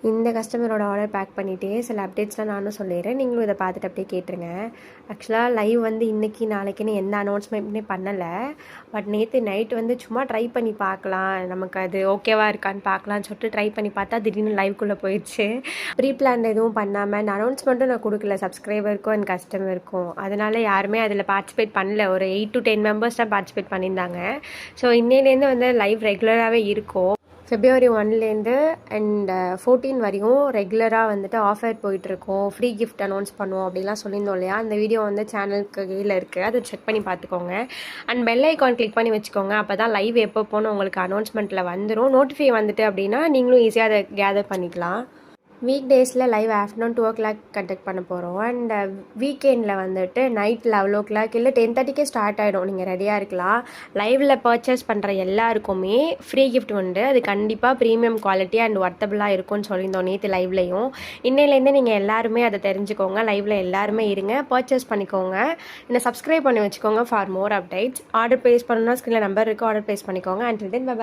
இந்த கஸ்டமரோட order back பண்ணிவிட்டு சில அப்டேட்ஸ்லாம் நானும் சொல்லிடுறேன், நீங்களும் இதை பார்த்துட்டு அப்படியே கேட்டுருங்க. ஆக்சுவலாக லைவ் வந்து இன்றைக்கி நாளைக்குன்னு எந்த அனௌன்ஸ்மெண்ட்டுமே பண்ணலை. பட் நேற்று நைட் வந்து சும்மா ட்ரை பண்ணி பார்க்கலாம், நமக்கு அது ஓகேவா இருக்கான்னு பார்க்கலான்னு சொல்லிட்டு ட்ரை பண்ணி பார்த்தா திடீர்னு லைவ்க்குள்ளே போயிடுச்சு. ப்ரீ பிளான் எதுவும் பண்ணாமல் அந்த அனௌன்ஸ்மெண்ட்டும் நான் கொடுக்கல சப்ஸ்கிரைபருக்கும் அண்ட் கஸ்டமருக்கும். அதனால் யாருமே அதில் பார்ட்டிசிபேட் பண்ணல. ஒரு 8 to 10 மெம்பர்ஸ் தான் பார்ட்டிசிபேட் பண்ணியிருந்தாங்க. ஸோ இன்னையிலேருந்து வந்து லைவ் ரெகுலராகவே இருக்கும். February 1லேருந்து அண்ட் 14 வரையும் ரெகுலராக வந்துட்டு ஆஃபர் போயிட்டுருக்கோம். ஃப்ரீ கிஃப்ட் அனௌன்ஸ் பண்ணுவோம் அப்படிலாம் சொல்லியிருந்தோம் இல்லையா? அந்த வீடியோ வந்து சேனலுக்கு கீழே இருக்குது, அதை செக் பண்ணி பார்த்துக்கோங்க. அண்ட் பெல் ஐக்கான் கிளிக் பண்ணி வச்சுக்கோங்க. அப்போ தான் லைவ் எப்போ போகணும் உங்களுக்கு அனௌன்ஸ்மெண்ட்டில் வந்துடும். நோட்டிஃபை வந்துட்டு அப்படின்னா நீங்களும் ஈஸியாக அதை கேதர் பண்ணிக்கலாம். வீக் டேஸில் லைவ் ஆஃப்டர்நூன் 2 o'clock கண்டக்ட் பண்ண போகிறோம். அண்ட் வீக்கெண்டில் வந்துட்டு நைட் 11 o'clock இல்லை 10:30க்கே ஸ்டார்ட் ஆகிடும். நீங்கள் ரெடியாக இருக்கலாம். லைவில் பர்ச்சேஸ் பண்ணுற எல்லாருக்குமே ஃப்ரீ கிஃப்ட் உண்டு. அது கண்டிப்பாக ப்ரீமியம் குவாலிட்டி அண்ட் ஒர்த்தபிளாக இருக்கும்னு சொல்லியிருந்தோம் நேற்று லைவ்லையும். இன்னையிலேருந்து நீங்கள் எல்லாருமே அதை தெரிஞ்சுக்கோங்க. லைவில் எல்லாருமே இருங்க, பர்ச்சேஸ் பண்ணிக்கோங்க. இன்னும் சப்ஸ்கிரைப் பண்ணி வச்சுக்கோங்க for more updates. Order place பண்ணணும்னா ஸ்க்ரீனில் நம்பர் இருக்குது, ஆர்டர் ப்ளேஸ் பண்ணிக்கோங்க. Until then by.